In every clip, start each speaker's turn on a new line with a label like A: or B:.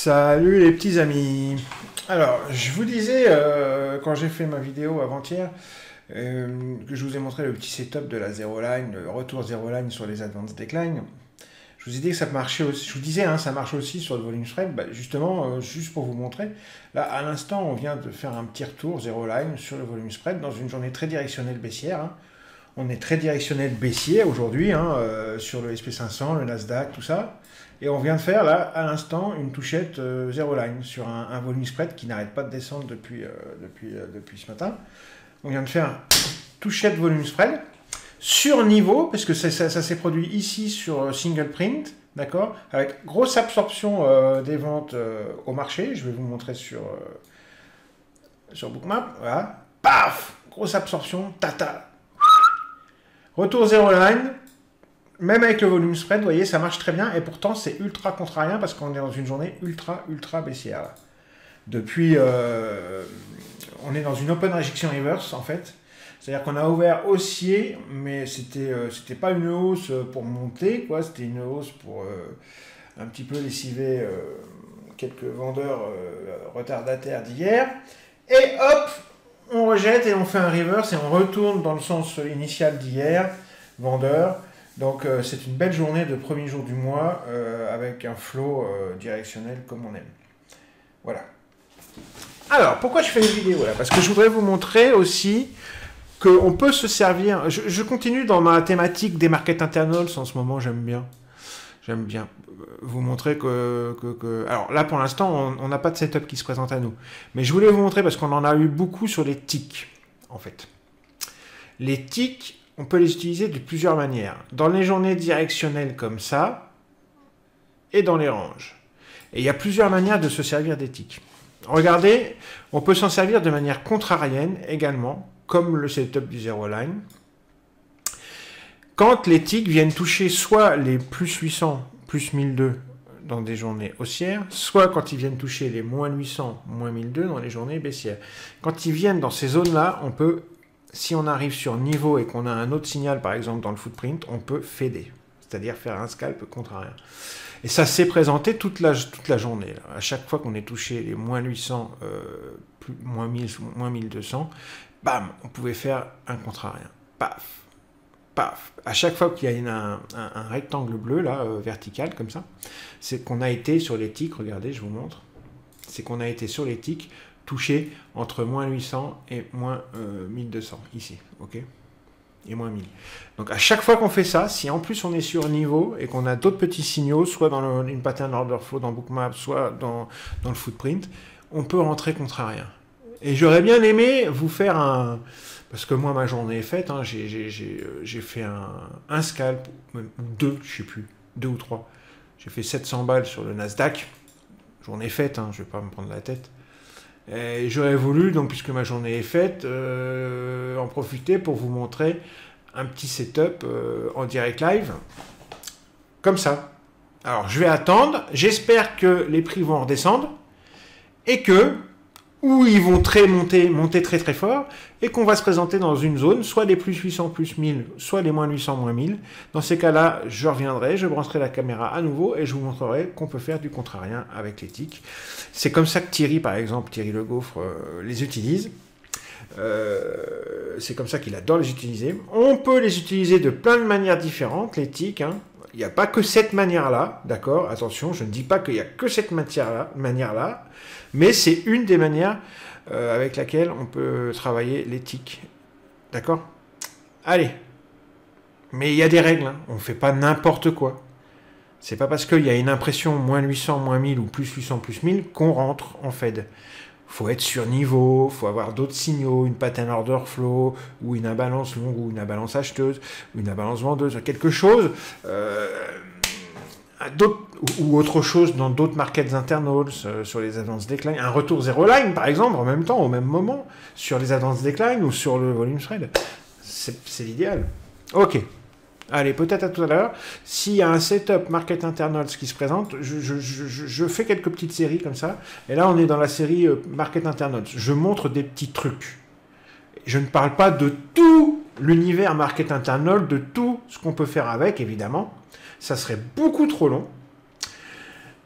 A: Salut les petits amis. Alors, je vous disais, quand j'ai fait ma vidéo avant-hier, que je vous ai montré le petit setup de la Zero Line, le retour Zero Line sur les Advanced Decline. Je vous ai dit que ça marchait aussi, je vous disais, hein, ça marche aussi sur le volume spread. Bah, justement, juste pour vous montrer, là, à l'instant, on vient de faire un petit retour Zero Line sur le volume spread dans une journée très directionnelle baissière. Hein. On est très directionnel baissier aujourd'hui, hein, sur le SP500, le Nasdaq, tout ça. Et on vient de faire, là, à l'instant, une touchette Zero Line sur un volume spread qui n'arrête pas de descendre depuis ce matin. On vient de faire touchette volume spread sur niveau, parce que ça s'est produit ici sur single print, d'accord, avec grosse absorption des ventes au marché. Je vais vous montrer sur Bookmap. Voilà. Paf! Grosse absorption, tata. Retour Zero Line. Même avec le volume spread, vous voyez, ça marche très bien. Et pourtant, c'est ultra contrarien parce qu'on est dans une journée ultra baissière. Là. Depuis, on est dans une open rejection reverse, en fait. C'est-à-dire qu'on a ouvert haussier, mais c'était pas une hausse pour monter, quoi. C'était une hausse pour un petit peu lessiver quelques vendeurs retardataires d'hier. Et hop, on rejette et on fait un reverse et on retourne dans le sens initial d'hier, vendeur. Donc c'est une belle journée de premier jour du mois avec un flow directionnel comme on aime. Voilà. Alors, pourquoi je fais une vidéo là? Parce que je voudrais vous montrer aussi qu'on peut se servir... Je continue dans ma thématique des market internals en ce moment, j'aime bien. J'aime bien vous montrer que... Alors là, pour l'instant, on n'a pas de setup qui se présente à nous. Mais je voulais vous montrer parce qu'on en a eu beaucoup sur les ticks, en fait. Les ticks... On peut les utiliser de plusieurs manières. Dans les journées directionnelles comme ça, et dans les ranges. Et il y a plusieurs manières de se servir des ticks. Regardez, on peut s'en servir de manière contrarienne également, comme le setup du Zero Line. Quand les ticks viennent toucher soit les plus 800, plus 1002 dans des journées haussières, soit quand ils viennent toucher les moins 800, moins 1002 dans les journées baissières. Quand ils viennent dans ces zones-là, on peut... Si on arrive sur niveau et qu'on a un autre signal, par exemple dans le footprint, on peut fader, c'est-à-dire faire un scalp contrarien. Et ça s'est présenté toute la journée. Là. À chaque fois qu'on est touché les moins 800, moins 1000, moins 1200, bam, on pouvait faire un contrarien. Paf, paf. À chaque fois qu'il y a un rectangle bleu, là, vertical, comme ça, c'est qu'on a été sur les ticks, regardez, je vous montre, c'est qu'on a été sur les ticks, touché entre moins 800 et moins 1200, ici, ok, et moins 1000. Donc à chaque fois qu'on fait ça, si en plus on est sur niveau et qu'on a d'autres petits signaux, soit dans une pattern order flow dans Bookmap, soit dans le footprint, on peut rentrer contrarien. Et j'aurais bien aimé vous faire un... Parce que moi, ma journée est faite, hein, j'ai fait un scalp, ou deux, je sais plus, deux ou trois. J'ai fait 700 balles sur le Nasdaq. Journée faite, hein, je vais pas me prendre la tête. Et j'aurais voulu, donc puisque ma journée est faite, en profiter pour vous montrer un petit setup en direct live, comme ça. Alors je vais attendre, j'espère que les prix vont redescendre, et que, ou ils vont monter très fort, et qu'on va se présenter dans une zone, soit les plus 800, plus 1000, soit les moins 800, moins 1000. Dans ces cas-là, je reviendrai, je brancherai la caméra à nouveau, et je vous montrerai qu'on peut faire du contrarien avec les ticks. C'est comme ça que Thierry, par exemple, Thierry Le Gaufre, les utilise. C'est comme ça qu'il adore les utiliser. On peut les utiliser de plein de manières différentes, les ticks. Hein. Il n'y a pas que cette manière-là, d'accord? Attention, je ne dis pas qu'il n'y a que cette manière-là, mais c'est une des manières avec laquelle on peut travailler les ticks. D'accord? Allez. Mais il y a des règles, hein. On ne fait pas n'importe quoi. C'est pas parce qu'il y a une impression moins 800, moins 1000 ou plus 800, plus 1000 qu'on rentre en Fed. Faut être sur niveau, faut avoir d'autres signaux, une pattern order flow, ou une imbalance longue, ou une imbalance acheteuse, ou une imbalance vendeuse, quelque chose, ou autre chose dans d'autres markets internals, sur les advanced decline, un retour Zero Line par exemple, en même temps, au même moment, sur les advanced decline ou sur le volume spread. C'est l'idéal. Ok. Allez, peut-être à tout à l'heure. S'il y a un setup market internals qui se présente, je fais quelques petites séries comme ça. Et là, on est dans la série market internals. Je montre des petits trucs. Je ne parle pas de tout l'univers market internal, de tout ce qu'on peut faire avec, évidemment. Ça serait beaucoup trop long.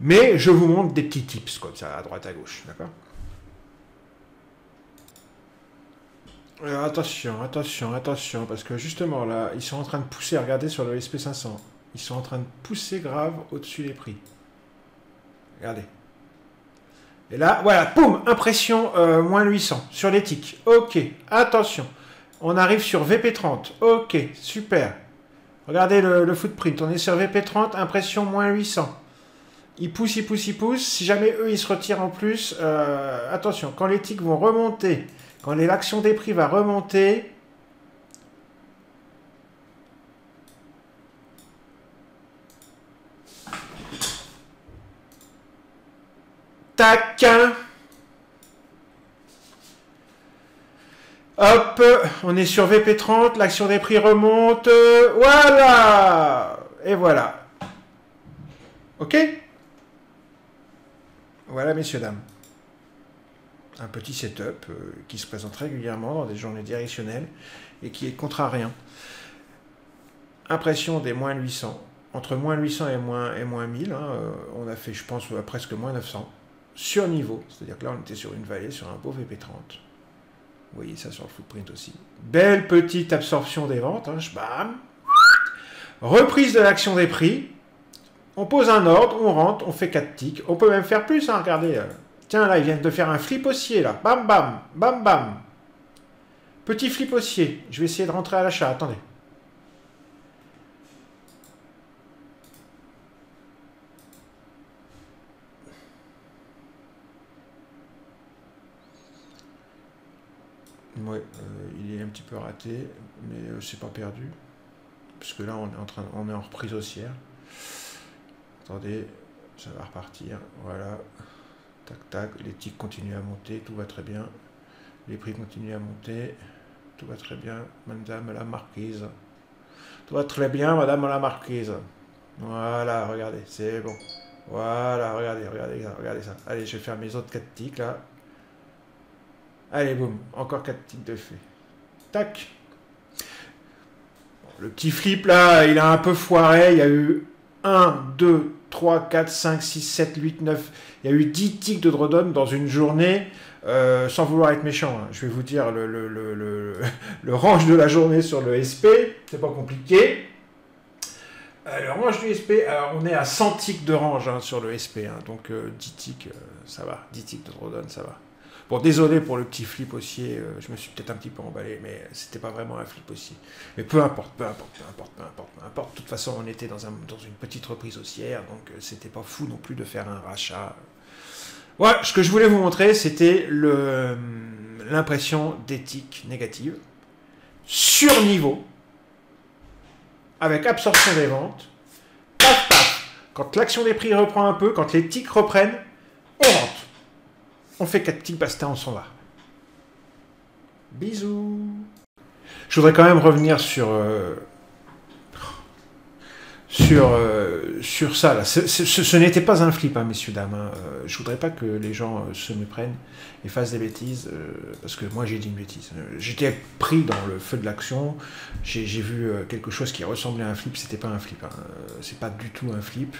A: Mais je vous montre des petits tips comme ça, à droite, à gauche, d'accord? Attention, attention, attention, parce que justement là, ils sont en train de pousser, regardez sur le SP500, ils sont en train de pousser grave au-dessus des prix. Regardez. Et là, voilà, poum, impression moins 800 sur les ticks. Ok, attention. On arrive sur VP30. Ok, super. Regardez le footprint. On est sur VP30, impression moins 800. Ils poussent, ils poussent, ils poussent. Si jamais eux, ils se retirent en plus, attention, quand les ticks vont remonter, quand l'action des prix va remonter, tac. Hop, on est sur VP30, l'action des prix remonte. Voilà. Et voilà. Ok? Voilà, messieurs, dames. Un petit setup qui se présente régulièrement dans des journées directionnelles et qui est contrariant. Impression des moins 800. Entre moins 800 et moins 1000, hein, on a fait, je pense, presque moins 900. Sur niveau, c'est-à-dire que là, on était sur une vallée, sur un beau VP30. Vous voyez ça sur le footprint aussi. Belle petite absorption des ventes. Hein, bam. Reprise de l'action des prix. On pose un ordre, on rentre, on fait 4 ticks. On peut même faire plus, hein, regardez. Tiens, là, ils viennent de faire un flip haussier, là. Bam, bam, bam, bam. Petit flip haussier. Je vais essayer de rentrer à l'achat. Attendez. Ouais, il est un petit peu raté, mais c'est pas perdu. Puisque là, on est en reprise haussière. Attendez, ça va repartir. Voilà. Tac, tac. Les ticks continuent à monter. Tout va très bien. Les prix continuent à monter. Tout va très bien, madame la marquise. Tout va très bien, madame la marquise. Voilà, regardez, c'est bon. Voilà, regardez ça. Allez, je vais faire mes autres 4 ticks, là. Allez, boum, encore 4 ticks de fait. Tac. Le petit flip, là, il a un peu foiré. Il y a eu 1, 2, 3, 4, 5, 6, 7, 8, 9. Il y a eu 10 ticks de drawdown dans une journée. Sans vouloir être méchant, hein. Je vais vous dire le range de la journée sur le SP. C'est pas compliqué. Le range du SP, alors on est à 100 ticks de range, hein, sur le SP. Hein, donc 10 ticks, ça va. 10 ticks de drawdown, ça va. Bon, désolé pour le petit flip haussier, je me suis peut-être un petit peu emballé, mais c'était pas vraiment un flip haussier. Mais peu importe. De toute façon, on était dans une petite reprise haussière, donc c'était pas fou non plus de faire un rachat. Ouais, ce que je voulais vous montrer, c'était l'impression d'éthique négative, sur niveau, avec absorption des ventes, paf, paf. Quand l'action des prix reprend un peu, quand les ticks reprennent, on rentre. On fait 4 ticks, basta, on s'en va. Bisous. Je voudrais quand même revenir sur ça. Là. Ce n'était pas un flip, hein, messieurs, dames. Hein. Je voudrais pas que les gens se méprennent et fassent des bêtises, parce que moi j'ai dit une bêtise. J'étais pris dans le feu de l'action, j'ai vu quelque chose qui ressemblait à un flip, c'était pas un flip. Hein. C'est pas du tout un flip.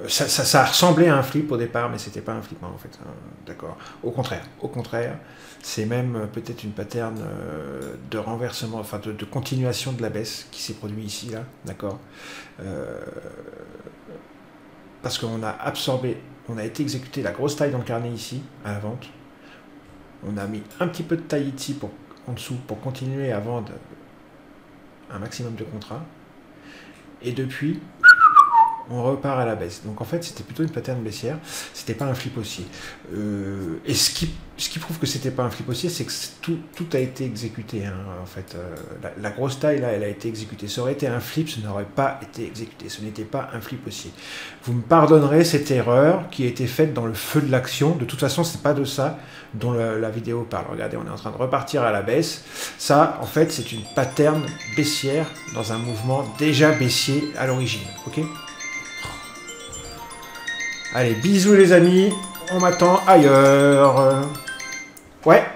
A: Ça ressemblait à un flip au départ, mais c'était pas un flip, hein, en fait. Hein, d'accord. Au contraire, c'est même peut-être une pattern de renversement, enfin de continuation de la baisse qui s'est produit ici, là, d'accord. Parce qu'on a absorbé, on a été exécuté la grosse taille dans le carnet ici, à la vente. On a mis un petit peu de taille ici en dessous pour continuer à vendre un maximum de contrats. Et depuis, on repart à la baisse. Donc en fait, c'était plutôt une pattern baissière. C'était pas un flip haussier. Et ce qui prouve que c'était pas un flip haussier, c'est que tout a été exécuté. Hein, en fait, la grosse taille là, elle a été exécutée. Ça aurait été un flip, ça n'aurait pas été exécuté. Ce n'était pas un flip haussier. Vous me pardonnerez cette erreur qui a été faite dans le feu de l'action. De toute façon, c'est pas de ça dont la vidéo parle. Regardez, on est en train de repartir à la baisse. Ça, en fait, c'est une pattern baissière dans un mouvement déjà baissier à l'origine. Ok ? Allez, bisous les amis, on m'attend ailleurs. Ouais.